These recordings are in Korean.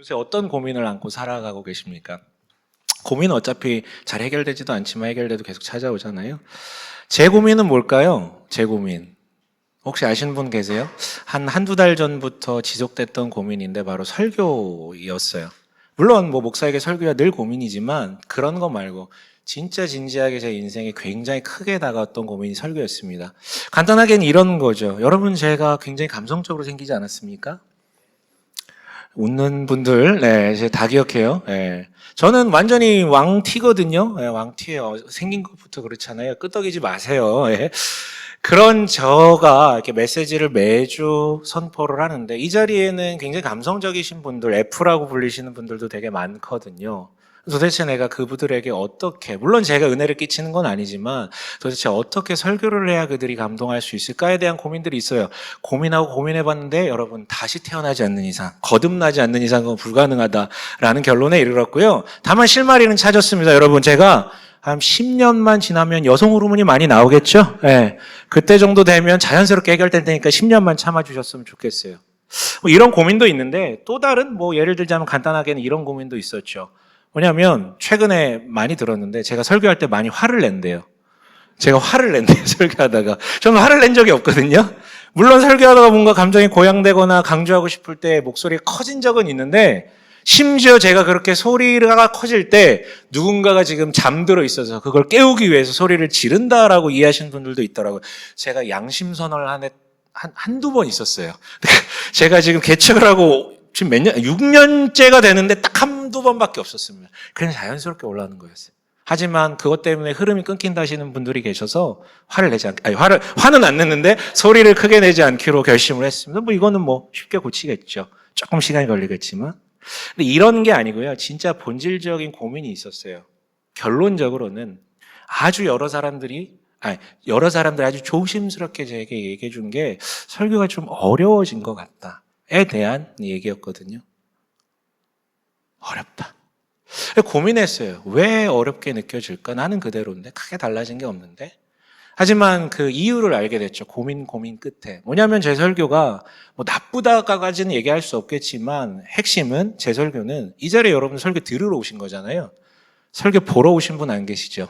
요새 어떤 고민을 안고 살아가고 계십니까? 고민은 어차피 잘 해결되지도 않지만 해결돼도 계속 찾아오잖아요. 제 고민은 뭘까요? 제 고민. 혹시 아시는 분 계세요? 한두 달 전부터 지속됐던 고민인데 바로 설교였어요. 물론 뭐 목사에게 설교가 늘 고민이지만 그런 거 말고 진짜 진지하게 제 인생에 굉장히 크게 다가왔던 고민이 설교였습니다. 간단하게는 이런 거죠. 여러분 제가 굉장히 감성적으로 생기지 않았습니까? 웃는 분들, 네, 이제 다 기억해요. 네. 저는 완전히 왕티거든요. 네, 왕티예요. 생긴 것부터 그렇잖아요. 끄떡이지 마세요. 네. 그런 저가 이렇게 메시지를 매주 선포를 하는데 이 자리에는 굉장히 감성적이신 분들, F라고 불리시는 분들도 되게 많거든요. 도대체 내가 그분들에게 어떻게, 물론 제가 은혜를 끼치는 건 아니지만 도대체 어떻게 설교를 해야 그들이 감동할 수 있을까에 대한 고민들이 있어요. 고민하고 고민해봤는데 여러분 다시 태어나지 않는 이상, 거듭나지 않는 이상은 불가능하다라는 결론에 이르렀고요. 다만 실마리는 찾았습니다. 여러분 제가 한 10년만 지나면 여성 호르몬이 많이 나오겠죠? 네. 그때 정도 되면 자연스럽게 해결될 테니까 10년만 참아주셨으면 좋겠어요. 뭐 이런 고민도 있는데 또 다른 뭐 예를 들자면 간단하게는 이런 고민도 있었죠. 뭐냐면 최근에 많이 들었는데 제가 설교할 때 많이 화를 낸대요. 제가 화를 낸대요, 설교하다가. 저는 화를 낸 적이 없거든요. 물론 설교하다가 뭔가 감정이 고양되거나 강조하고 싶을 때 목소리가 커진 적은 있는데 심지어 제가 그렇게 소리가 커질 때 누군가가 지금 잠들어 있어서 그걸 깨우기 위해서 소리를 지른다라고 이해하시는 분들도 있더라고요. 제가 양심선언을 한두 번 있었어요. 제가 지금 개척을 하고 지금 몇 년, 6년째가 되는데 딱 한두 번밖에 없었습니다. 그냥 자연스럽게 올라오는 거였어요. 하지만 그것 때문에 흐름이 끊긴다 하시는 분들이 계셔서 화는 안 냈는데 소리를 크게 내지 않기로 결심을 했습니다. 뭐 이거는 뭐 쉽게 고치겠죠. 조금 시간이 걸리겠지만. 근데 이런 게 아니고요. 진짜 본질적인 고민이 있었어요. 결론적으로는 아주 여러 사람들이 아주 조심스럽게 제게 얘기해 준 게 설교가 좀 어려워진 것 같다에 대한 얘기였거든요. 어렵다. 고민했어요. 왜 어렵게 느껴질까? 나는 그대로인데 크게 달라진 게 없는데. 하지만 그 이유를 알게 됐죠. 고민 끝에. 뭐냐면 제 설교가 뭐 나쁘다까지는 얘기할 수 없겠지만 핵심은 제 설교는 이 자리에 여러분 설교 들으러 오신 거잖아요. 설교 보러 오신 분 안 계시죠?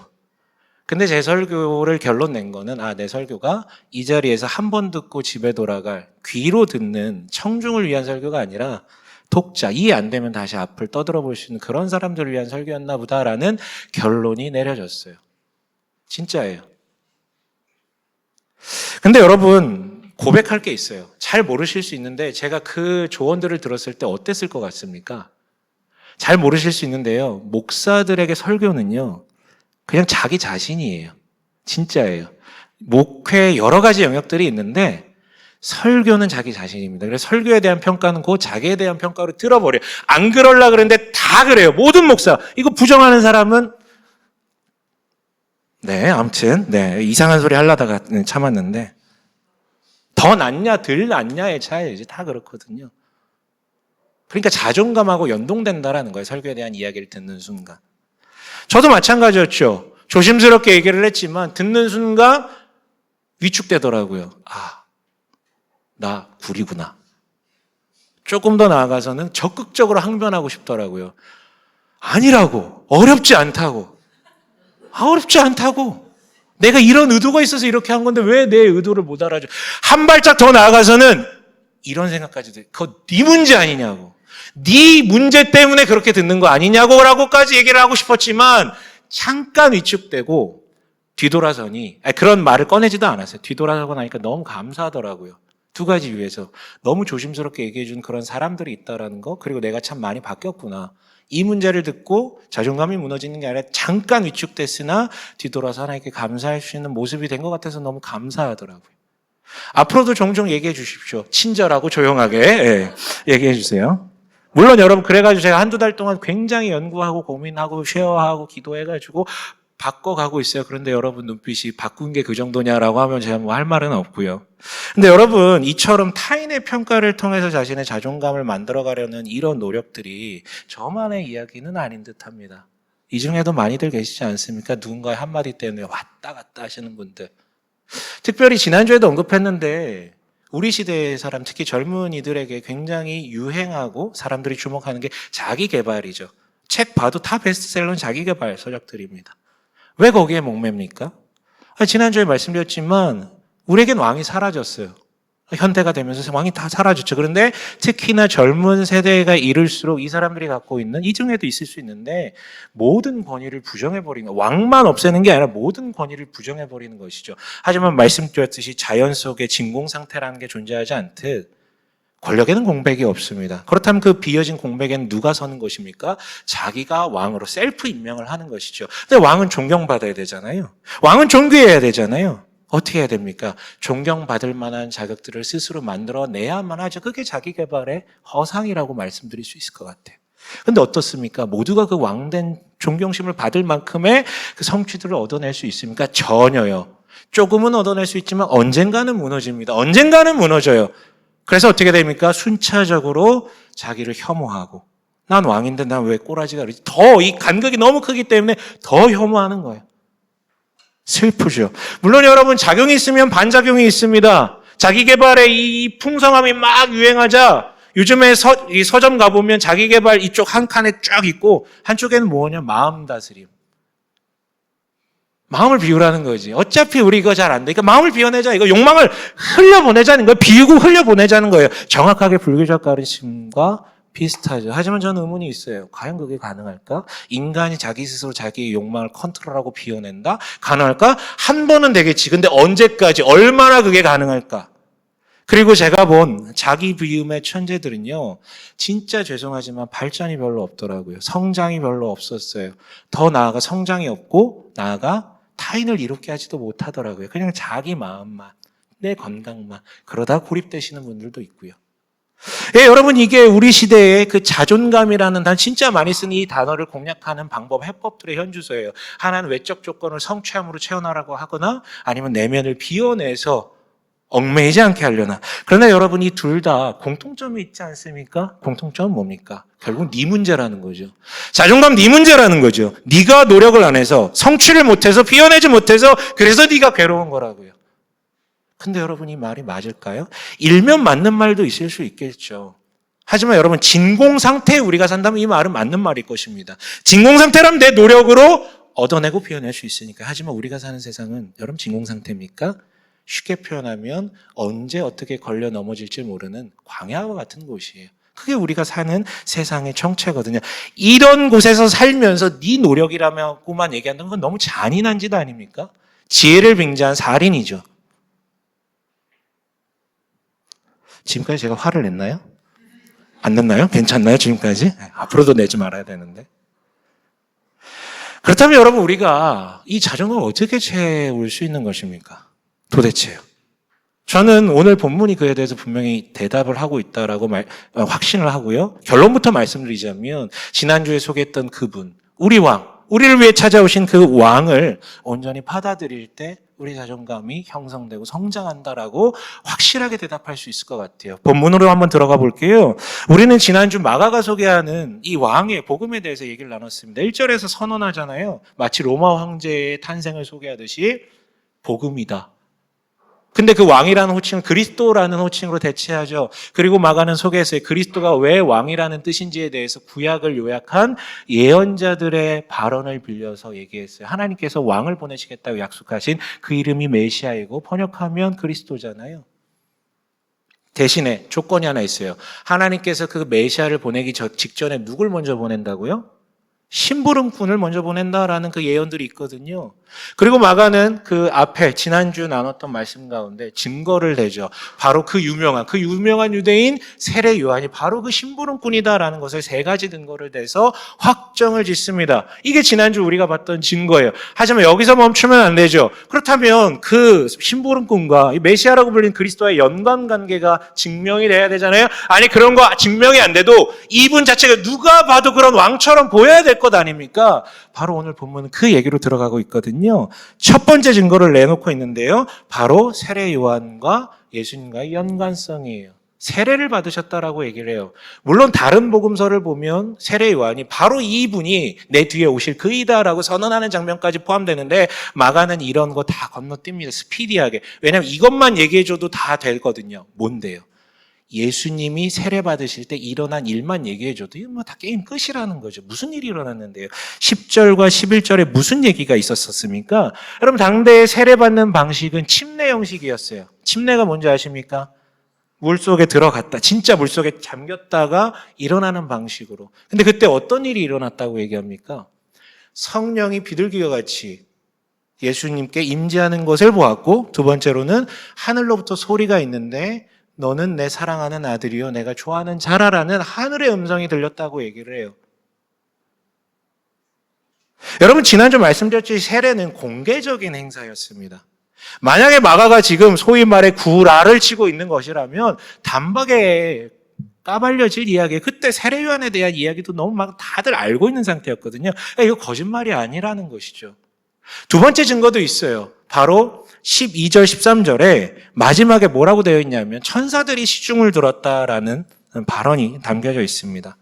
근데 제 설교를 결론 낸 거는 내 설교가 이 자리에서 한 번 듣고 집에 돌아갈 귀로 듣는 청중을 위한 설교가 아니라 독자, 이해 안 되면 다시 앞을 떠들어 볼 수 있는 그런 사람들을 위한 설교였나 보다라는 결론이 내려졌어요. 진짜예요. 근데 여러분 고백할 게 있어요. 잘 모르실 수 있는데 제가 그 조언들을 들었을 때 어땠을 것 같습니까? 잘 모르실 수 있는데요. 목사들에게 설교는요. 그냥 자기 자신이에요. 진짜예요. 목회 여러 가지 영역들이 있는데 설교는 자기 자신입니다. 그래서 설교에 대한 평가는 그 자기에 대한 평가로 들어버려요. 안 그럴라 그랬는데 다 그래요. 모든 목사. 이거 부정하는 사람은 네, 아무튼 이상한 소리 하려다가 참았는데 더 낫냐 덜 낫냐의 차이지 다 그렇거든요. 그러니까 자존감하고 연동된다라는 거예요. 설교에 대한 이야기를 듣는 순간. 저도 마찬가지였죠. 조심스럽게 얘기를 했지만 듣는 순간 위축되더라고요. 나 구리구나. 조금 더 나아가서는 적극적으로 항변하고 싶더라고요. 아니라고. 어렵지 않다고. 어렵지 않다고. 내가 이런 의도가 있어서 이렇게 한 건데 왜 내 의도를 못 알아줘. 한 발짝 더 나아가서는 이런 생각까지 돼. 그거 네 문제 아니냐고. 네 문제 때문에 그렇게 듣는 거 아니냐고 라고까지 얘기를 하고 싶었지만 잠깐 위축되고 뒤돌아서니 그런 말을 꺼내지도 않았어요. 뒤돌아서고 나니까 너무 감사하더라고요. 두 가지 이유에서 너무 조심스럽게 얘기해 준 그런 사람들이 있다라는 거, 그리고 내가 참 많이 바뀌었구나. 이 문제를 듣고 자존감이 무너지는 게 아니라 잠깐 위축됐으나 뒤돌아서 하나님께 감사할 수 있는 모습이 된 것 같아서 너무 감사하더라고요. 앞으로도 종종 얘기해 주십시오. 친절하고 조용하게 얘기해 주세요. 물론 여러분 그래가지고 제가 한두 달 동안 굉장히 연구하고 고민하고 쉐어하고 기도해가지고 바꿔가고 있어요. 그런데 여러분 눈빛이 바꾼 게 그 정도냐라고 하면 제가 뭐 할 말은 없고요. 근데 여러분 이처럼 타인의 평가를 통해서 자신의 자존감을 만들어가려는 이런 노력들이 저만의 이야기는 아닌 듯합니다. 이 중에도 많이들 계시지 않습니까? 누군가의 한마디 때문에 왔다 갔다 하시는 분들. 특별히 지난주에도 언급했는데 우리 시대의 사람, 특히 젊은이들에게 굉장히 유행하고 사람들이 주목하는 게 자기 개발이죠. 책 봐도 다 베스트셀러는 자기 개발 서적들입니다. 왜 거기에 목맵니까? 지난주에 말씀드렸지만 우리에겐 왕이 사라졌어요. 현대가 되면서 왕이 다 사라졌죠. 그런데 특히나 젊은 세대가 이를수록 이 사람들이 갖고 있는 이중에도 있을 수 있는데 모든 권위를 부정해버리는, 왕만 없애는 게 아니라 모든 권위를 부정해버리는 것이죠. 하지만 말씀드렸듯이 자연 속에 진공상태라는 게 존재하지 않듯 권력에는 공백이 없습니다. 그렇다면 그 비어진 공백에는 누가 서는 것입니까? 자기가 왕으로 셀프 임명을 하는 것이죠. 근데 왕은 존경받아야 되잖아요. 왕은 존귀해야 되잖아요. 어떻게 해야 됩니까? 존경받을 만한 자격들을 스스로 만들어내야만 하죠. 그게 자기 개발의 허상이라고 말씀드릴 수 있을 것 같아요. 근데 어떻습니까? 모두가 그 왕된 존경심을 받을 만큼의 그 성취들을 얻어낼 수 있습니까? 전혀요. 조금은 얻어낼 수 있지만 언젠가는 무너집니다. 언젠가는 무너져요. 그래서 어떻게 됩니까? 순차적으로 자기를 혐오하고, 난 왕인데 난 왜 꼬라지가 그러지? 더 이 간극이 너무 크기 때문에 더 혐오하는 거예요. 슬프죠. 물론 여러분, 작용이 있으면 반작용이 있습니다. 자기 개발에 이 풍성함이 막 유행하자 요즘에 이 서점 가보면 자기 개발 이쪽 한 칸에 쫙 있고 한쪽에는 뭐냐? 마음 다스림. 마음을 비우라는 거지. 어차피 우리 이거 잘 안 되니까 마음을 비워내자. 이거 욕망을 흘려보내자는 거예요. 비우고 흘려보내자는 거예요. 정확하게 불교적 가르침과 비슷하죠. 하지만 저는 의문이 있어요. 과연 그게 가능할까? 인간이 자기 스스로 자기의 욕망을 컨트롤하고 비워낸다? 가능할까? 한 번은 되겠지. 근데 언제까지, 얼마나 그게 가능할까? 그리고 제가 본 자기 비움의 천재들은요, 진짜 죄송하지만 발전이 별로 없더라고요. 성장이 별로 없었어요. 더 나아가 성장이 없고, 나아가 타인을 이롭게 하지도 못하더라고요. 그냥 자기 마음만, 내 건강만. 그러다 고립되시는 분들도 있고요. 예, 여러분, 이게 우리 시대의 그 자존감이라는 단, 진짜 많이 쓰는 이 단어를 공략하는 방법, 해법들의 현주소예요. 하나는 외적 조건을 성취함으로 채워나라고 하거나 아니면 내면을 비워내서 얽매이지 않게 하려나. 그러나 여러분, 이 둘 다 공통점이 있지 않습니까? 공통점은 뭡니까? 결국 네 문제라는 거죠. 자존감 네 문제라는 거죠. 네가 노력을 안 해서, 성취를 못해서, 비워내지 못해서, 그래서 네가 괴로운 거라고요. 근데 여러분, 이 말이 맞을까요? 일면 맞는 말도 있을 수 있겠죠. 하지만 여러분, 진공 상태에 우리가 산다면 이 말은 맞는 말일 것입니다. 진공 상태라면 내 노력으로 얻어내고 비워낼 수 있으니까. 하지만 우리가 사는 세상은 여러분, 진공 상태입니까? 쉽게 표현하면 언제 어떻게 걸려 넘어질지 모르는 광야와 같은 곳이에요. 그게 우리가 사는 세상의 정체거든요. 이런 곳에서 살면서 네 노력이라고만 얘기한다는 건 너무 잔인한 짓 아닙니까? 지혜를 빙자한 살인이죠. 지금까지 제가 화를 냈나요? 안 냈나요? 괜찮나요? 지금까지? 앞으로도 내지 말아야 되는데. 그렇다면 여러분, 우리가 이 자존감을 어떻게 채울 수 있는 것입니까? 도대체요. 저는 오늘 본문이 그에 대해서 분명히 대답을 하고 있다라고 확신을 하고요. 결론부터 말씀드리자면 지난주에 소개했던 그분, 우리 왕, 우리를 위해 찾아오신 그 왕을 온전히 받아들일 때 우리 자존감이 형성되고 성장한다라고 확실하게 대답할 수 있을 것 같아요. 본문으로 한번 들어가 볼게요. 우리는 지난주 마가가 소개하는 이 왕의 복음에 대해서 얘기를 나눴습니다. 1절에서 선언하잖아요. 마치 로마 황제의 탄생을 소개하듯이 복음이다. 근데 그 왕이라는 호칭은 그리스도라는 호칭으로 대체하죠. 그리고 마가는 소개했어요. 그리스도가 왜 왕이라는 뜻인지에 대해서 구약을 요약한 예언자들의 발언을 빌려서 얘기했어요. 하나님께서 왕을 보내시겠다고 약속하신 그 이름이 메시아이고 번역하면 그리스도잖아요. 대신에 조건이 하나 있어요. 하나님께서 그 메시아를 보내기 직전에 누굴 먼저 보낸다고요? 심부름꾼을 먼저 보낸다라는 그 예언들이 있거든요. 그리고 마가는 그 앞에 지난주 나눴던 말씀 가운데 증거를 대죠. 바로 그 유명한 유대인 세례 요한이 바로 그 심부름꾼이다라는 것을 세 가지 근거를 대서 확정을 짓습니다. 이게 지난주 우리가 봤던 증거예요. 하지만 여기서 멈추면 안 되죠. 그렇다면 그 심부름꾼과 이 메시아라고 불리는 그리스도와의 연관관계가 증명이 돼야 되잖아요. 아니, 그런 거 증명이 안 돼도 이분 자체가 누가 봐도 그런 왕처럼 보여야 될 것 아닙니까? 바로 오늘 본문은 그 얘기로 들어가고 있거든요. 첫 번째 증거를 내놓고 있는데요. 바로 세례 요한과 예수님과의 연관성이에요. 세례를 받으셨다라고 얘기를 해요. 물론 다른 복음서를 보면 세례 요한이 바로 이분이 내 뒤에 오실 그이다라고 선언하는 장면까지 포함되는데 마가는 이런 거 다 건너뜁니다. 스피디하게. 왜냐하면 이것만 얘기해줘도 다 되거든요. 뭔데요? 예수님이 세례 받으실 때 일어난 일만 얘기해줘도 이거 뭐 다 게임 끝이라는 거죠. 무슨 일이 일어났는데요? 10절과 11절에 무슨 얘기가 있었습니까? 여러분 당대에 세례 받는 방식은 침례 형식이었어요. 침례가 뭔지 아십니까? 물속에 들어갔다. 진짜 물속에 잠겼다가 일어나는 방식으로. 근데 그때 어떤 일이 일어났다고 얘기합니까? 성령이 비둘기와 같이 예수님께 임재하는 것을 보았고, 두 번째로는 하늘로부터 소리가 있는데 너는 내 사랑하는 아들이요 내가 좋아하는 자라라는 하늘의 음성이 들렸다고 얘기를 해요. 여러분 지난주 말씀드렸듯이 세례는 공개적인 행사였습니다. 만약에 마가가 지금 소위 말해 구라를 치고 있는 것이라면 단박에 까발려질 이야기, 그때 세례 요한에 대한 이야기도 너무 막 다들 알고 있는 상태였거든요. 이거 거짓말이 아니라는 것이죠. 두 번째 증거도 있어요. 바로 12절, 13절에 마지막에 뭐라고 되어 있냐면 천사들이 시중을 들었다라는 발언이 담겨져 있습니다.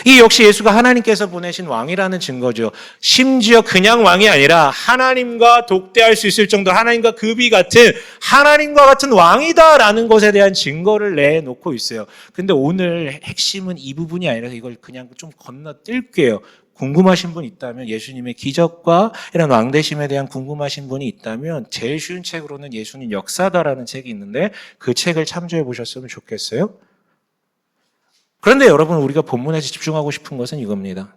이 역시 예수가 하나님께서 보내신 왕이라는 증거죠. 심지어 그냥 왕이 아니라 하나님과 독대할 수 있을 정도 하나님과 급이 같은 하나님과 같은 왕이다라는 것에 대한 증거를 내놓고 있어요. 근데 오늘 핵심은 이 부분이 아니라서 이걸 그냥 좀 건너뛸게요. 궁금하신 분 있다면 예수님의 기적과 이런 왕되심에 대한 궁금하신 분이 있다면 제일 쉬운 책으로는 예수님 역사다라는 책이 있는데 그 책을 참조해 보셨으면 좋겠어요. 그런데 여러분 우리가 본문에서 집중하고 싶은 것은 이겁니다.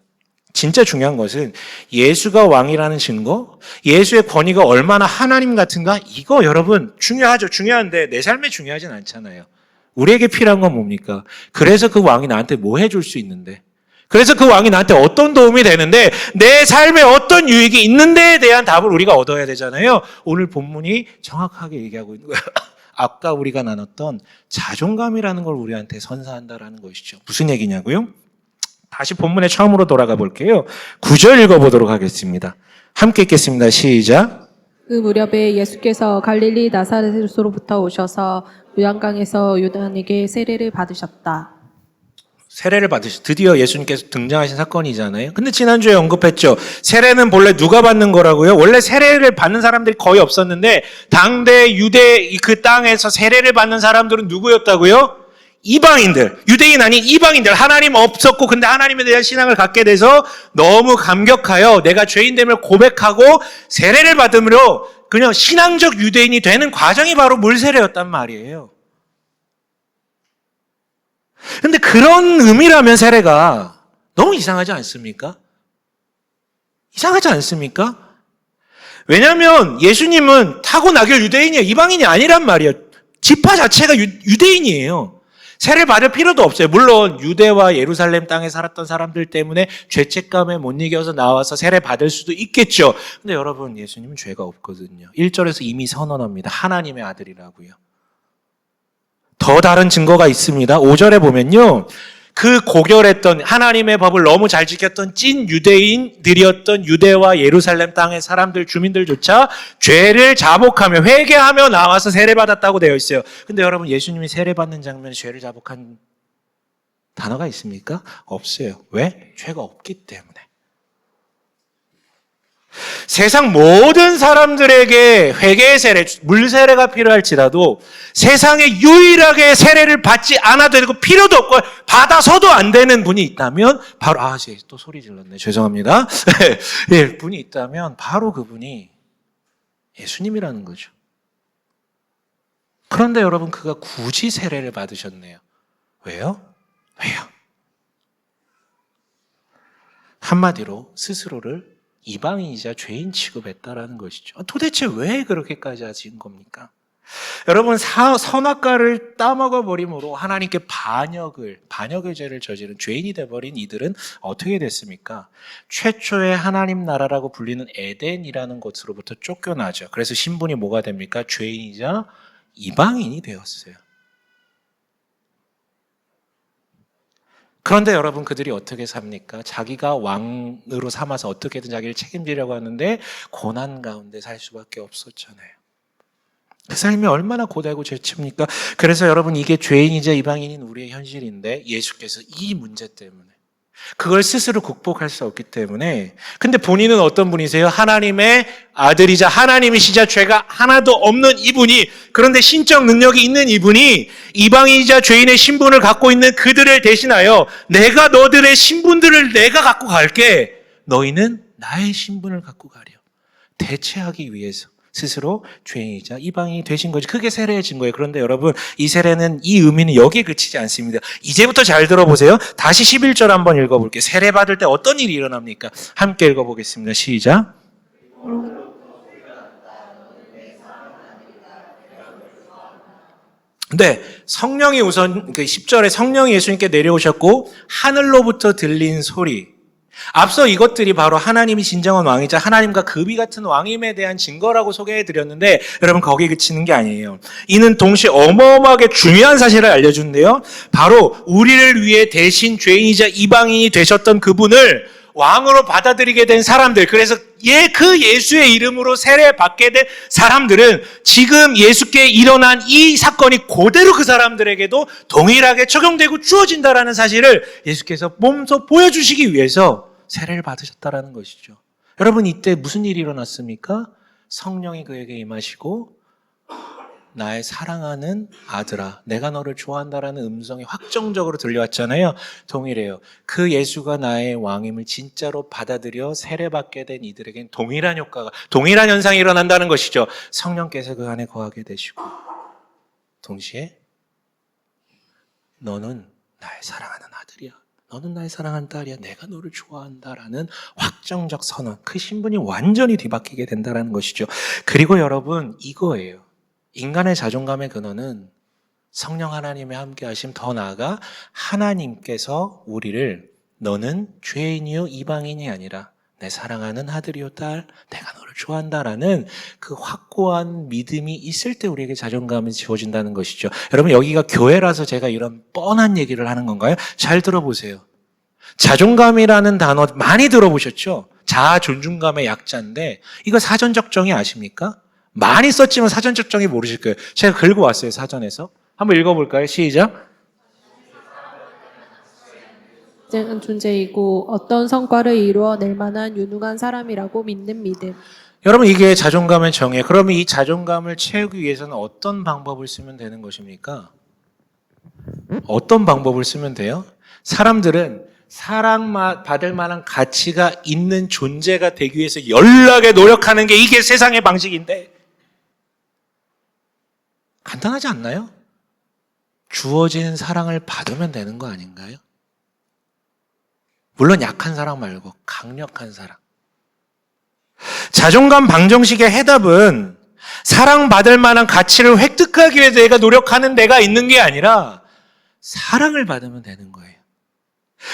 진짜 중요한 것은 예수가 왕이라는 증거, 예수의 권위가 얼마나 하나님 같은가, 이거 여러분 중요하죠. 중요한데 내 삶에 중요하진 않잖아요. 우리에게 필요한 건 뭡니까? 그래서 그 왕이 나한테 뭐 해줄 수 있는데, 그래서 그 왕이 나한테 어떤 도움이 되는데, 내 삶에 어떤 유익이 있는데에 대한 답을 우리가 얻어야 되잖아요. 오늘 본문이 정확하게 얘기하고 있는 거예요. 아까 우리가 나눴던 자존감이라는 걸 우리한테 선사한다라는 것이죠. 무슨 얘기냐고요? 다시 본문에 처음으로 돌아가 볼게요. 9절 읽어보도록 하겠습니다. 함께 읽겠습니다. 시작. 그 무렵에 예수께서 갈릴리 나사렛으로부터 오셔서 요단강에서 요한에게 세례를 받으셨다. 세례를 받으시, 드디어 예수님께서 등장하신 사건이잖아요. 근데 지난주에 언급했죠. 세례는 본래 누가 받는 거라고요? 원래 세례를 받는 사람들이 거의 없었는데 당대 유대 그 땅에서 세례를 받는 사람들은 누구였다고요? 이방인들, 유대인 아닌 이방인들. 하나님 없었고 근데 하나님에 대한 신앙을 갖게 돼서 너무 감격하여 내가 죄인됨을 고백하고 세례를 받음으로 그냥 신앙적 유대인이 되는 과정이 바로 물세례였단 말이에요. 근데 그런 의미라면 세례가 너무 이상하지 않습니까? 이상하지 않습니까? 왜냐하면 예수님은 타고나길 유대인이에요. 이방인이 아니란 말이에요. 지파 자체가 유대인이에요. 세례를 받을 필요도 없어요. 물론 유대와 예루살렘 땅에 살았던 사람들 때문에 죄책감에 못 이겨서 나와서 세례 받을 수도 있겠죠. 근데 여러분 예수님은 죄가 없거든요. 1절에서 이미 선언합니다. 하나님의 아들이라고요. 더 다른 증거가 있습니다. 5절에 보면요. 그 고결했던 하나님의 법을 너무 잘 지켰던 찐 유대인들이었던 유대와 예루살렘 땅의 사람들, 주민들조차 죄를 자복하며 회개하며 나와서 세례받았다고 되어 있어요. 근데 여러분 예수님이 세례받는 장면에 죄를 자복한 단어가 있습니까? 없어요. 왜? 죄가 없기 때문에. 세상 모든 사람들에게 회개의 세례, 물세례가 필요할지라도 세상에 유일하게 세례를 받지 않아도 되고 필요도 없고 받아서도 안 되는 분이 있다면 바로 또 소리 질렀네. 죄송합니다. 예, 분이 있다면 바로 그분이 예수님이라는 거죠. 그런데 여러분 그가 굳이 세례를 받으셨네요. 왜요? 한마디로 스스로를 이방인이자 죄인 취급했다라는 것이죠. 도대체 왜 그렇게까지 하신 겁니까? 여러분 선악과를 따먹어 버림으로 하나님께 반역의 죄를 저지른 죄인이 돼버린 이들은 어떻게 됐습니까? 최초의 하나님 나라라고 불리는 에덴이라는 것으로부터 쫓겨나죠. 그래서 신분이 뭐가 됩니까? 죄인이자 이방인이 되었어요. 그런데 여러분 그들이 어떻게 삽니까? 자기가 왕으로 삼아서 어떻게든 자기를 책임지려고 하는데 고난 가운데 살 수밖에 없었잖아요. 그 삶이 얼마나 고달고 죄칩니까? 그래서 여러분 이게 죄인이자 이방인인 우리의 현실인데 예수께서 이 문제 때문에 그걸 스스로 극복할 수 없기 때문에 근데 본인은 어떤 분이세요? 하나님의 아들이자 하나님이시자 죄가 하나도 없는 이분이 그런데 신적 능력이 있는 이분이 이방인이자 죄인의 신분을 갖고 있는 그들을 대신하여 내가 너들의 신분들을 내가 갖고 갈게. 너희는 나의 신분을 갖고 가려. 대체하기 위해서 스스로 죄인이자 이방인이 되신 거지. 그게 세례의 증거예요. 그런데 여러분 이 세례는 이 의미는 여기에 그치지 않습니다. 이제부터 잘 들어보세요. 다시 11절 한번 읽어볼게요. 세례 받을 때 어떤 일이 일어납니까? 함께 읽어보겠습니다. 시작. 네, 성령이 우선 10절에 성령이 예수님께 내려오셨고 하늘로부터 들린 소리. 앞서 이것들이 바로 하나님이 진정한 왕이자 하나님과 급이 같은 왕임에 대한 증거라고 소개해드렸는데 여러분 거기에 그치는 게 아니에요. 이는 동시에 어마어마하게 중요한 사실을 알려주는데요. 바로 우리를 위해 대신 죄인이자 이방인이 되셨던 그분을 왕으로 받아들이게 된 사람들, 그래서 그 예수의 이름으로 세례받게 된 사람들은 지금 예수께 일어난 이 사건이 그대로 그 사람들에게도 동일하게 적용되고 주어진다라는 사실을 예수께서 몸소 보여주시기 위해서 세례를 받으셨다라는 것이죠. 여러분 이때 무슨 일이 일어났습니까? 성령이 그에게 임하시고 나의 사랑하는 아들아, 내가 너를 좋아한다라는 음성이 확정적으로 들려왔잖아요. 동일해요. 그 예수가 나의 왕임을 진짜로 받아들여 세례받게 된 이들에겐 동일한 효과가, 동일한 현상이 일어난다는 것이죠. 성령께서 그 안에 거하게 되시고 동시에 너는 나의 사랑하는 아들이야. 너는 나의 사랑하는 딸이야. 내가 너를 좋아한다라는 확정적 선언, 그 신분이 완전히 뒤바뀌게 된다는 것이죠. 그리고 여러분 이거예요. 인간의 자존감의 근원은 성령 하나님의 함께하심, 더 나아가 하나님께서 우리를 너는 죄인이요 이방인이 아니라 내 사랑하는 아들이요 딸, 내가 너를 좋아한다라는 그 확고한 믿음이 있을 때 우리에게 자존감이 지워진다는 것이죠. 여러분 여기가 교회라서 제가 이런 뻔한 얘기를 하는 건가요? 잘 들어보세요. 자존감이라는 단어 많이 들어보셨죠? 자아 존중감의 약자인데 이거 사전적 정의 아십니까? 많이 썼지만 사전적 정의 모르실 거예요. 제가 긁고 왔어요, 사전에서. 한번 읽어볼까요? 시작. 존재는 존재이고 어떤 성과를 이루어낼 만한 유능한 사람이라고 믿는 믿음. 여러분 이게 자존감의 정의예요. 그러면 이 자존감을 채우기 위해서는 어떤 방법을 쓰면 되는 것입니까? 어떤 방법을 쓰면 돼요? 사람들은 사랑받을 만한 가치가 있는 존재가 되기 위해서 연락에 노력하는 게 이게 세상의 방식인데 간단하지 않나요? 주어진 사랑을 받으면 되는 거 아닌가요? 물론 약한 사랑 말고 강력한 사랑. 자존감 방정식의 해답은 사랑받을 만한 가치를 획득하기 위해서 내가 노력하는 데가 있는 게 아니라 사랑을 받으면 되는 거예요.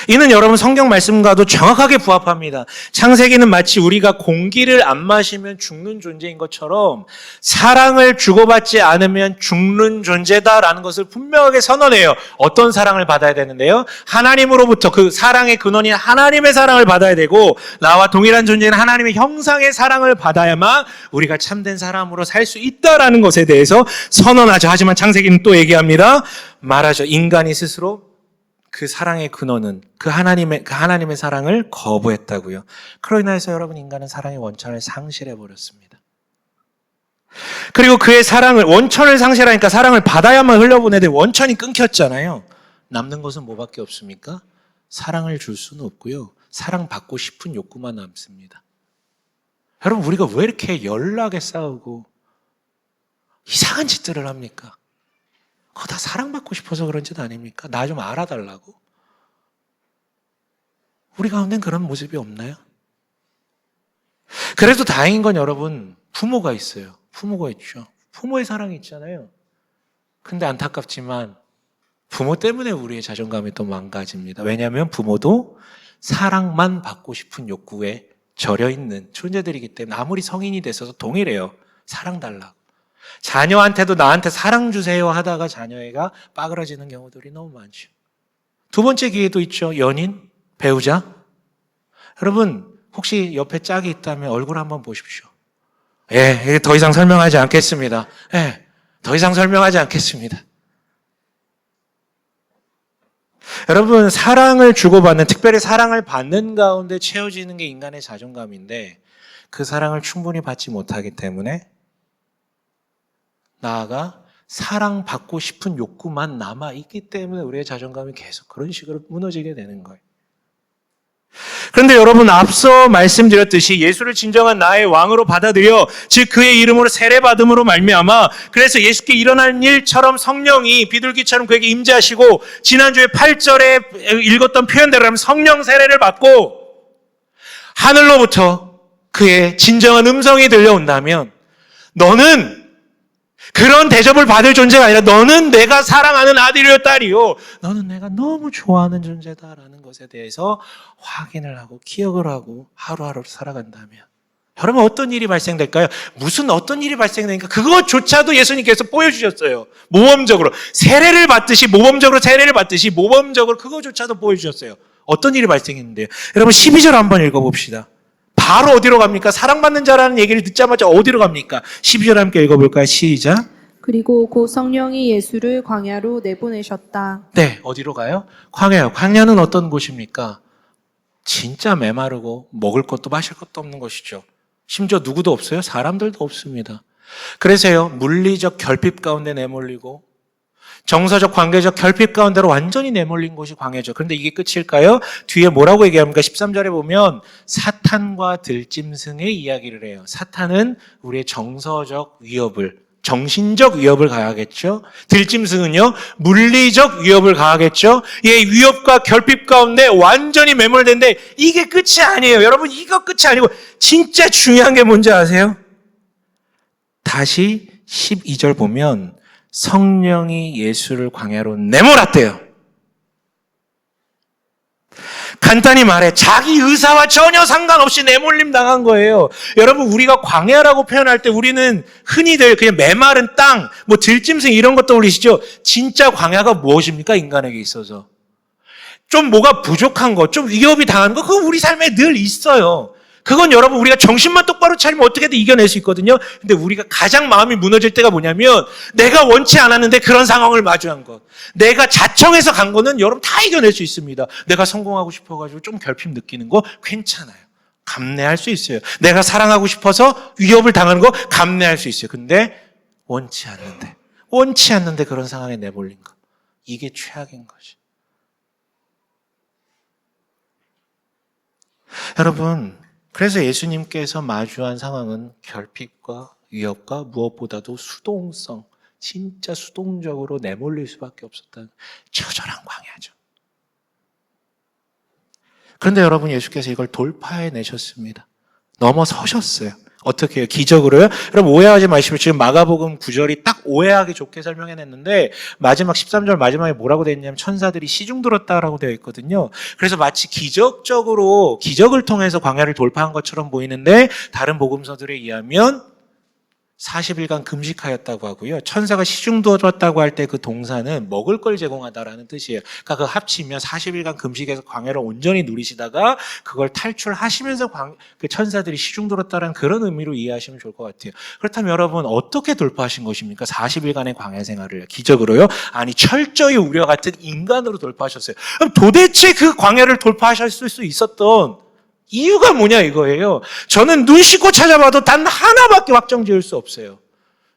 이는 여러분 성경 말씀과도 정확하게 부합합니다. 창세기는 마치 우리가 공기를 안 마시면 죽는 존재인 것처럼 사랑을 주고받지 않으면 죽는 존재다라는 것을 분명하게 선언해요. 어떤 사랑을 받아야 되는데요? 하나님으로부터 그 사랑의 근원인 하나님의 사랑을 받아야 되고 나와 동일한 존재인 하나님의 형상의 사랑을 받아야만 우리가 참된 사람으로 살 수 있다라는 것에 대해서 선언하죠. 하지만 창세기는 또 얘기합니다. 말하죠. 인간이 스스로 그 사랑의 근원은 그 하나님의 사랑을 거부했다고요. 그로 인해서 여러분 인간은 사랑의 원천을 상실해 버렸습니다. 그리고 그의 사랑을 원천을 상실하니까 사랑을 받아야만 흘려보내되 원천이 끊겼잖아요. 남는 것은 뭐밖에 없습니까? 사랑을 줄 수는 없고요. 사랑받고 싶은 욕구만 남습니다. 여러분 우리가 왜 이렇게 연락에 싸우고 이상한 짓들을 합니까? 그거 다 사랑받고 싶어서 그런 짓 아닙니까? 나 좀 알아달라고. 우리 가운데는 그런 모습이 없나요? 그래도 다행인 건 여러분 부모가 있어요. 부모가 있죠. 부모의 사랑이 있잖아요. 근데 안타깝지만 부모 때문에 우리의 자존감이 또 망가집니다. 왜냐하면 부모도 사랑만 받고 싶은 욕구에 절여있는 존재들이기 때문에 아무리 성인이 됐어도 동일해요. 사랑 달라고. 자녀한테도 나한테 사랑 주세요 하다가 자녀애가 빠그러지는 경우들이 너무 많죠. 두 번째 기회도 있죠. 연인, 배우자. 여러분 혹시 옆에 짝이 있다면 얼굴 한번 보십시오. 더 이상 설명하지 않겠습니다. 더 이상 설명하지 않겠습니다. 여러분, 사랑을 주고받는, 특별히 사랑을 받는 가운데 채워지는 게 인간의 자존감인데 그 사랑을 충분히 받지 못하기 때문에 나아가 사랑받고 싶은 욕구만 남아있기 때문에 우리의 자존감이 계속 그런 식으로 무너지게 되는 거예요. 그런데 여러분, 앞서 말씀드렸듯이 예수를 진정한 나의 왕으로 받아들여 즉 그의 이름으로 세례받음으로 말미암아 그래서 예수께 일어난 일처럼 성령이 비둘기처럼 그에게 임재하시고 지난주에 8절에 읽었던 표현대로 하면 성령 세례를 받고 하늘로부터 그의 진정한 음성이 들려온다면 너는 그런 대접을 받을 존재가 아니라 너는 내가 사랑하는 아들이요 딸이요 너는 내가 너무 좋아하는 존재다라는 것에 대해서 확인을 하고 기억을 하고 하루하루를 살아간다면 여러분 어떤 일이 발생될까요? 무슨 어떤 일이 발생되니까 그것조차도 예수님께서 보여주셨어요. 모범적으로 세례를 받듯이 모범적으로 그것조차도 보여주셨어요. 어떤 일이 발생했는데요? 여러분 12절 한번 읽어봅시다. 바로 어디로 갑니까? 사랑받는 자라는 얘기를 듣자마자 어디로 갑니까? 12절 함께 읽어볼까요? 시작. 그리고 곧 성령이 예수를 광야로 내보내셨다. 네, 어디로 가요? 광야요. 광야는 어떤 곳입니까? 진짜 메마르고 먹을 것도 마실 것도 없는 것이죠. 심지어 누구도 없어요. 사람들도 없습니다. 그래서요, 물리적 결핍 가운데 내몰리고 정서적, 관계적 결핍 가운데로 완전히 내몰린 곳이 광야죠. 그런데 이게 끝일까요? 뒤에 뭐라고 얘기합니까? 13절에 보면 사탄과 들짐승의 이야기를 해요. 사탄은 우리의 정서적 위협을, 정신적 위협을 가하겠죠. 들짐승은요, 물리적 위협을 가하겠죠. 이 위협과 결핍 가운데 완전히 매몰된데 이게 끝이 아니에요. 여러분, 이거 끝이 아니고 진짜 중요한 게 뭔지 아세요? 다시 12절 보면 성령이 예수를 광야로 내몰았대요. 간단히 말해 자기 의사와 전혀 상관없이 내몰림 당한 거예요. 여러분 우리가 광야라고 표현할 때 우리는 흔히들 그냥 메마른 땅, 뭐 들짐승 이런 것 떠올리시죠? 진짜 광야가 무엇입니까? 인간에게 있어서. 좀 뭐가 부족한 거, 좀 위협이 당한 거 그거 우리 삶에 늘 있어요. 그건 여러분 우리가 정신만 똑바로 차리면 어떻게든 이겨낼 수 있거든요. 근데 우리가 가장 마음이 무너질 때가 뭐냐면 내가 원치 않았는데 그런 상황을 마주한 것. 내가 자청해서 간 거는 여러분 다 이겨낼 수 있습니다. 내가 성공하고 싶어가지고 좀 결핍 느끼는 거 괜찮아요. 감내할 수 있어요. 내가 사랑하고 싶어서 위협을 당하는 거 감내할 수 있어요. 근데 원치 않는데 그런 상황에 내몰린 거. 이게 최악인 거지. 여러분 그래서 예수님께서 마주한 상황은 결핍과 위협과 무엇보다도 수동성, 진짜 수동적으로 내몰릴 수밖에 없었다는 처절한 광야죠. 그런데 여러분 예수께서 이걸 돌파해내셨습니다. 넘어서셨어요. 어떻게 해요? 기적으로요? 여러분 오해하지 마시고 지금 마가복음 9절이 딱 오해하기 좋게 설명해냈는데 마지막 13절 마지막에 뭐라고 되어 있냐면 천사들이 시중 들었다라고 되어 있거든요. 그래서 마치 기적적으로 기적을 통해서 광야를 돌파한 것처럼 보이는데 다른 복음서들에 의하면 40일간 금식하였다고 하고요. 천사가 시중 들었다고 할 때 그 동사는 먹을 걸 제공하다라는 뜻이에요. 그러니까 그 합치면 40일간 금식해서 광야를 온전히 누리시다가 그걸 탈출하시면서 그 천사들이 시중 들었다라는 그런 의미로 이해하시면 좋을 것 같아요. 그렇다면 여러분 어떻게 돌파하신 것입니까? 40일간의 광야 생활을 기적으로요? 아니 철저히 우리와 같은 인간으로 돌파하셨어요. 그럼 도대체 그 광야를 돌파하실 수 있었던 이유가 뭐냐 이거예요. 저는 눈 씻고 찾아봐도 단 하나밖에 확정 지을 수 없어요.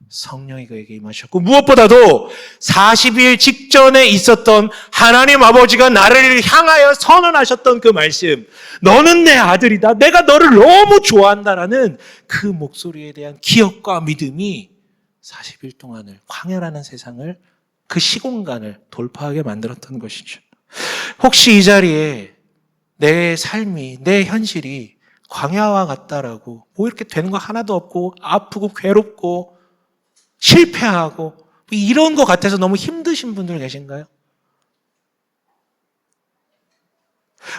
성령이 그에게 임하셨고 무엇보다도 40일 직전에 있었던 하나님 아버지가 나를 향하여 선언하셨던 그 말씀, 너는 내 아들이다, 내가 너를 너무 좋아한다라는 그 목소리에 대한 기억과 믿음이 40일 동안을 광야라는 세상을 그 시공간을 돌파하게 만들었던 것이죠. 혹시 이 자리에 내 삶이, 내 현실이 광야와 같다라고 뭐 이렇게 되는 거 하나도 없고 아프고 괴롭고 실패하고 이런 것 같아서 너무 힘드신 분들 계신가요?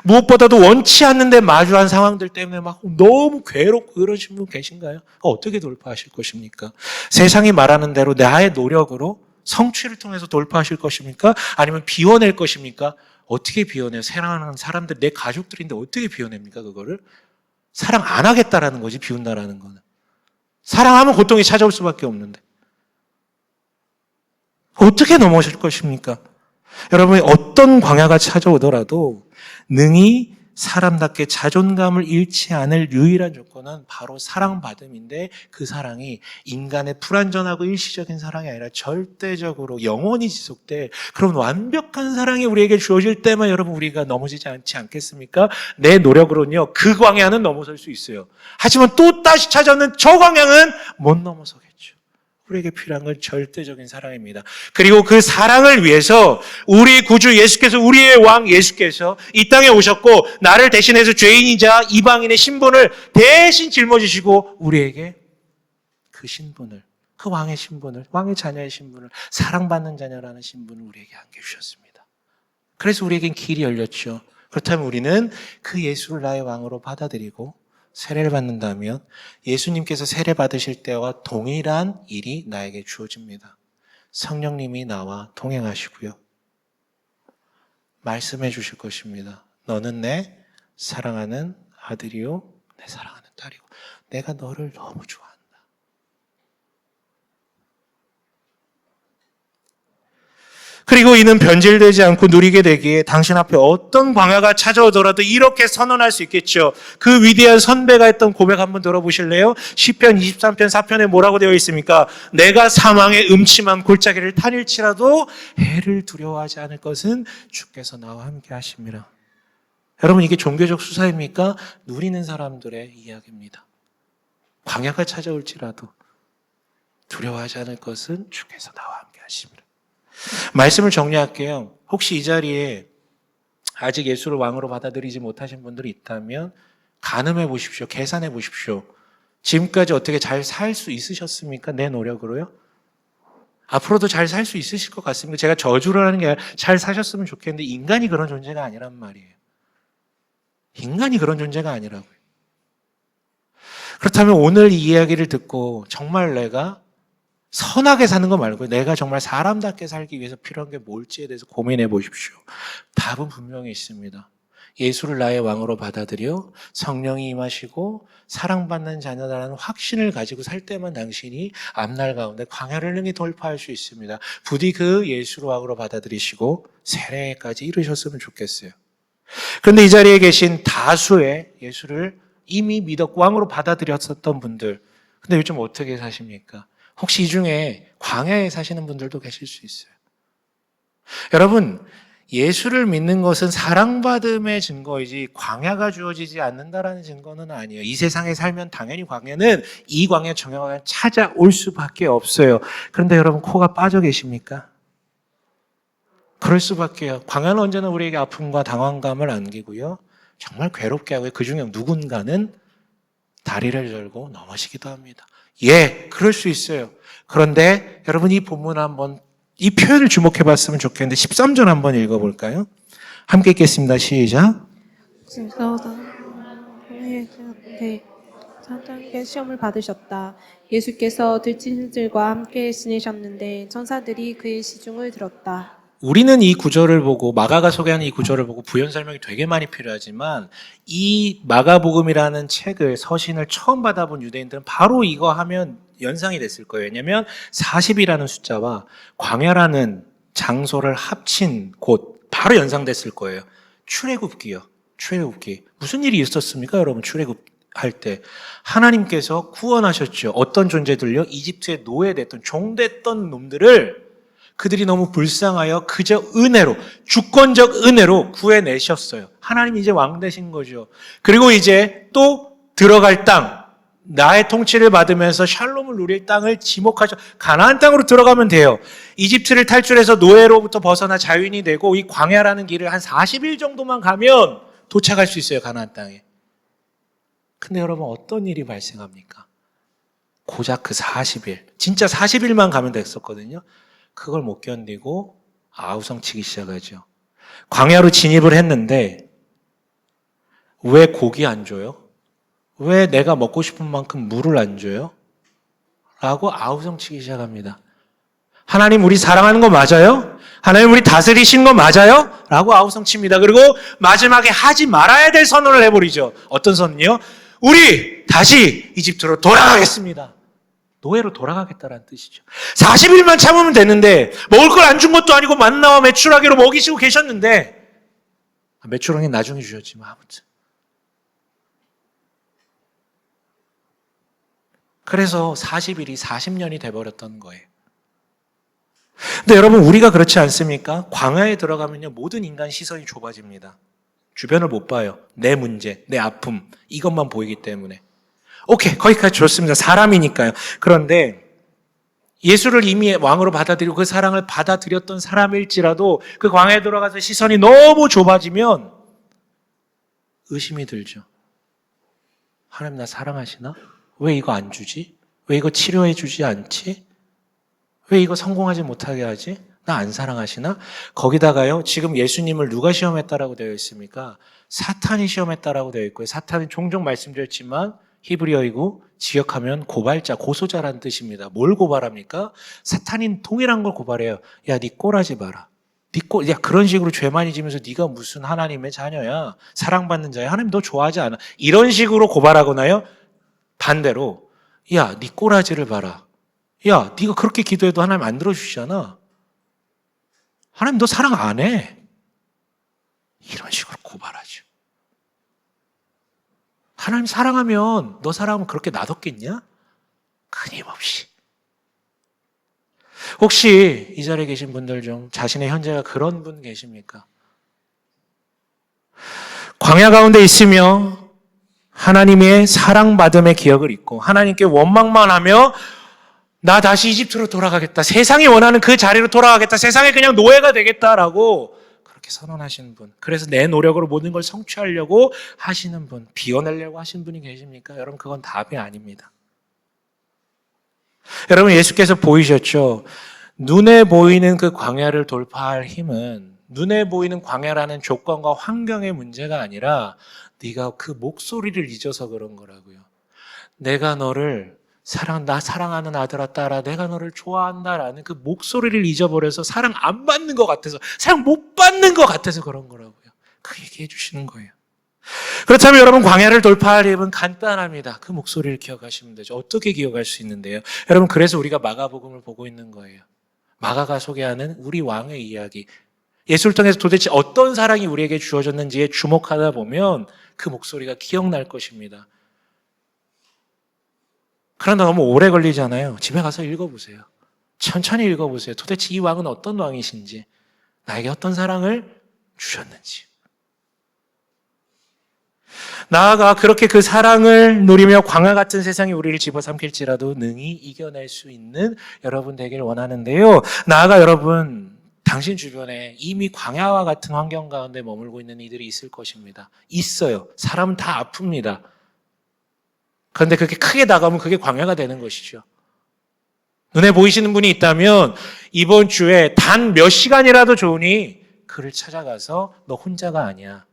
무엇보다도 원치 않는데 마주한 상황들 때문에 막 너무 괴롭고 그러신 분 계신가요? 어떻게 돌파하실 것입니까? 세상이 말하는 대로 나의 노력으로 성취를 통해서 돌파하실 것입니까? 아니면 비워낼 것입니까? 어떻게 비워내요? 사랑하는 사람들, 내 가족들인데 어떻게 비워냅니까? 그거를? 사랑 안 하겠다라는 거지, 비운다라는 거는. 사랑하면 고통이 찾아올 수밖에 없는데. 어떻게 넘어질 것입니까? 여러분, 어떤 광야가 찾아오더라도 능히 사람답게 자존감을 잃지 않을 유일한 조건은 바로 사랑받음인데, 그 사랑이 인간의 불완전하고 일시적인 사랑이 아니라 절대적으로 영원히 지속돼. 그럼 완벽한 사랑이 우리에게 주어질 때만 여러분 우리가 넘어지지 않지 않겠습니까? 내 노력으로는요 그 광야는 넘어설 수 있어요. 하지만 또 다시 찾아오는 저 광야는 못 넘어서겠죠. 우리에게 필요한 건 절대적인 사랑입니다. 그리고 그 사랑을 위해서 우리 구주 예수께서, 우리의 왕 예수께서 이 땅에 오셨고, 나를 대신해서 죄인이자 이방인의 신분을 대신 짊어지시고 우리에게 그 신분을, 그 왕의 신분을, 왕의 자녀의 신분을, 사랑받는 자녀라는 신분을 우리에게 안겨주셨습니다. 그래서 우리에겐 길이 열렸죠. 그렇다면 우리는 그 예수를 나의 왕으로 받아들이고 세례를 받는다면 예수님께서 세례 받으실 때와 동일한 일이 나에게 주어집니다. 성령님이 나와 동행하시고요, 말씀해 주실 것입니다. 너는 내 사랑하는 아들이요 내 사랑하는 딸이고 내가 너를 너무 좋아한다. 그리고 이는 변질되지 않고 누리게 되기에 당신 앞에 어떤 광야가 찾아오더라도 이렇게 선언할 수 있겠죠. 그 위대한 선배가 했던 고백 한번 들어보실래요? 시편 23편 4편에 뭐라고 되어 있습니까? 내가 사망의 음침한 골짜기를 다닐지라도 해를 두려워하지 않을 것은 주께서 나와 함께 하심이라. 여러분, 이게 종교적 수사입니까? 누리는 사람들의 이야기입니다. 광야가 찾아올지라도 두려워하지 않을 것은 주께서 나와 함께 하심이라. 말씀을 정리할게요. 혹시 이 자리에 아직 예수를 왕으로 받아들이지 못하신 분들이 있다면 가늠해 보십시오. 계산해 보십시오. 지금까지 어떻게 잘 살 수 있으셨습니까? 내 노력으로요? 앞으로도 잘 살 수 있으실 것 같습니다. 제가 저주를 하는 게 아니라 잘 사셨으면 좋겠는데 인간이 그런 존재가 아니란 말이에요. 인간이 그런 존재가 아니라고요. 그렇다면 오늘 이 이야기를 듣고 정말 내가 선하게 사는 거 말고 내가 정말 사람답게 살기 위해서 필요한 게 뭘지에 대해서 고민해 보십시오. 답은 분명히 있습니다. 예수를 나의 왕으로 받아들여 성령이 임하시고 사랑받는 자녀라는 확신을 가지고 살 때만 당신이 앞날 가운데 광야를 능히 돌파할 수 있습니다. 부디 그 예수를 왕으로 받아들이시고 세례까지 이루셨으면 좋겠어요. 그런데 이 자리에 계신 다수의 예수를 이미 믿었고 왕으로 받아들였었던 분들, 근데 요즘 어떻게 사십니까? 혹시 이 중에 광야에 사시는 분들도 계실 수 있어요. 여러분, 예수를 믿는 것은 사랑받음의 증거이지 광야가 주어지지 않는다라는 증거는 아니에요. 이 세상에 살면 당연히 광야는 이 광야 정형화가 찾아올 수밖에 없어요. 그런데 여러분, 코가 빠져 계십니까? 그럴 수밖에요. 광야는 언제나 우리에게 아픔과 당황감을 안기고요, 정말 괴롭게 하고요. 그중에 누군가는 다리를 절고 넘어지기도 합니다. 예, 그럴 수 있어요. 그런데 여러분, 이 본문 한번 이 표현을 주목해 봤으면 좋겠는데 13절 한번 읽어볼까요? 함께 읽겠습니다. 시작. 사탄에게 시험을 받으셨다. 예수께서 들짐승들과 함께 지내셨는데 천사들이 그의 시중을 들었다. 우리는 이 구절을 보고, 마가가 소개하는 이 구절을 보고 부연 설명이 되게 많이 필요하지만 이 마가복음이라는 책을, 서신을 처음 받아본 유대인들은 바로 이거 하면 연상이 됐을 거예요. 왜냐하면 40이라는 숫자와 광야라는 장소를 합친 곳, 바로 연상됐을 거예요. 출애굽기요. 출애굽기. 무슨 일이 있었습니까, 여러분? 출애굽할 때 하나님께서 구원하셨죠. 어떤 존재들요? 이집트에 노예됐던, 종됐던 놈들을 그들이 너무 불쌍하여 그저 은혜로, 주권적 은혜로 구해내셨어요. 하나님이 이제 왕 되신 거죠. 그리고 이제 또 들어갈 땅, 나의 통치를 받으면서 샬롬을 누릴 땅을 지목하셔. 가나안 땅으로 들어가면 돼요. 이집트를 탈출해서 노예로부터 벗어나 자유인이 되고 이 광야라는 길을 한 40일 정도만 가면 도착할 수 있어요, 가나안 땅에. 근데 여러분, 어떤 일이 발생합니까? 고작 그 40일, 진짜 40일만 가면 됐었거든요. 그걸 못 견디고 아우성치기 시작하죠. 광야로 진입을 했는데 왜 고기 안 줘요? 왜 내가 먹고 싶은 만큼 물을 안 줘요? 라고 아우성치기 시작합니다. 하나님, 우리 사랑하는 거 맞아요? 하나님, 우리 다스리신 거 맞아요? 라고 아우성칩니다. 그리고 마지막에 하지 말아야 될 선언을 해버리죠. 어떤 선언이요? 우리 다시 이집트로 돌아가겠습니다. 노예로 돌아가겠다라는 뜻이죠. 40일만 참으면 되는데 먹을 걸 안 준 것도 아니고 만나와 메추라기로 먹이시고 계셨는데 메추라기는 나중에 주셨지만 아무튼 그래서 40일이 40년이 돼버렸던 거예요. 근데 여러분 우리가 그렇지 않습니까? 광야에 들어가면요 모든 인간 시선이 좁아집니다. 주변을 못 봐요. 내 문제, 내 아픔 이것만 보이기 때문에. 오케이 거기까지 좋습니다. 사람이니까요. 그런데 예수를 이미 왕으로 받아들이고 그 사랑을 받아들였던 사람일지라도 그 광야에 들어가서 시선이 너무 좁아지면 의심이 들죠. 하나님 나 사랑하시나? 왜 이거 안 주지? 왜 이거 치료해 주지 않지? 왜 이거 성공하지 못하게 하지? 나 안 사랑하시나? 거기다가요, 지금 예수님을 누가 시험했다라고 되어 있습니까? 사탄이 시험했다라고 되어 있고요. 사탄은 종종 말씀드렸지만 히브리어이고 지역하면 고발자, 고소자라는 뜻입니다. 뭘 고발합니까? 사탄인 동일한 걸 고발해요. 야, 네 꼬라지 봐라. 야, 그런 식으로 죄 많이 지면서 네가 무슨 하나님의 자녀야? 사랑받는 자야? 하나님 너 좋아하지 않아? 이런 식으로 고발하거나요. 반대로 야, 네 꼬라지를 봐라. 야, 네가 그렇게 기도해도 하나님 안 들어주시잖아. 하나님 너 사랑 안 해. 이런 식으로 고발하죠. 하나님 사랑하면 너 사랑하면 그렇게 놔뒀겠냐? 끊임없이. 혹시 이 자리에 계신 분들 중 자신의 현재가 그런 분 계십니까? 광야 가운데 있으며 하나님의 사랑받음의 기억을 잊고 하나님께 원망만 하며 나 다시 이집트로 돌아가겠다. 세상이 원하는 그 자리로 돌아가겠다. 세상에 그냥 노예가 되겠다라고 그렇게 선언하시는 분. 그래서 내 노력으로 모든 걸 성취하려고 하시는 분. 비워내려고 하시는 분이 계십니까? 여러분 그건 답이 아닙니다. 여러분 예수께서 보이셨죠? 눈에 보이는 그 광야를 돌파할 힘은 눈에 보이는 광야라는 조건과 환경의 문제가 아니라 네가 그 목소리를 잊어서 그런 거라고요. 내가 너를 나 사랑하는 아들아 딸아 내가 너를 좋아한다라는 그 목소리를 잊어버려서 사랑 안 받는 것 같아서 사랑 못 받는 것 같아서 그런 거라고요. 그 얘기해 주시는 거예요. 그렇다면 여러분 광야를 돌파할 힘은 간단합니다. 그 목소리를 기억하시면 되죠. 어떻게 기억할 수 있는데요? 여러분 그래서 우리가 마가복음을 보고 있는 거예요. 마가가 소개하는 우리 왕의 이야기. 예수를 통해서 도대체 어떤 사랑이 우리에게 주어졌는지에 주목하다 보면 그 목소리가 기억날 것입니다. 그러나 너무 오래 걸리잖아요. 집에 가서 읽어보세요. 천천히 읽어보세요. 도대체 이 왕은 어떤 왕이신지, 나에게 어떤 사랑을 주셨는지. 나아가 그렇게 그 사랑을 누리며 광야 같은 세상이 우리를 집어삼킬지라도 능히 이겨낼 수 있는 여러분 되길 원하는데요. 나아가 여러분, 당신 주변에 이미 광야와 같은 환경 가운데 머물고 있는 이들이 있을 것입니다. 있어요. 사람은 다 아픕니다. 그런데 그렇게 크게 나가면 그게 광야가 되는 것이죠. 눈에 보이시는 분이 있다면 이번 주에 단 몇 시간이라도 좋으니 그를 찾아가서 너 혼자가 아니야.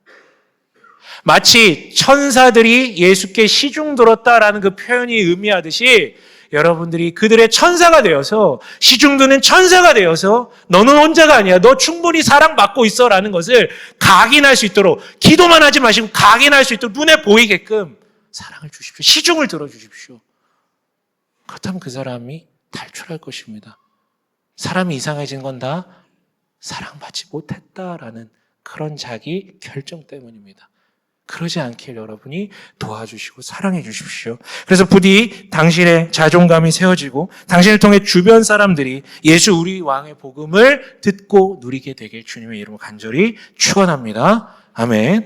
마치 천사들이 예수께 시중 들었다라는 그 표현이 의미하듯이 여러분들이 그들의 천사가 되어서 시중 드는 천사가 되어서 너는 혼자가 아니야. 너 충분히 사랑받고 있어 라는 것을 각인할 수 있도록 기도만 하지 마시고 각인할 수 있도록 눈에 보이게끔 사랑을 주십시오. 시중을 들어주십시오. 그렇다면 그 사람이 탈출할 것입니다. 사람이 이상해진 건 다 사랑받지 못했다라는 그런 자기 결정 때문입니다. 그러지 않길 여러분이 도와주시고 사랑해 주십시오. 그래서 부디 당신의 자존감이 세워지고 당신을 통해 주변 사람들이 예수 우리 왕의 복음을 듣고 누리게 되길 주님의 이름으로 간절히 축원합니다. 아멘.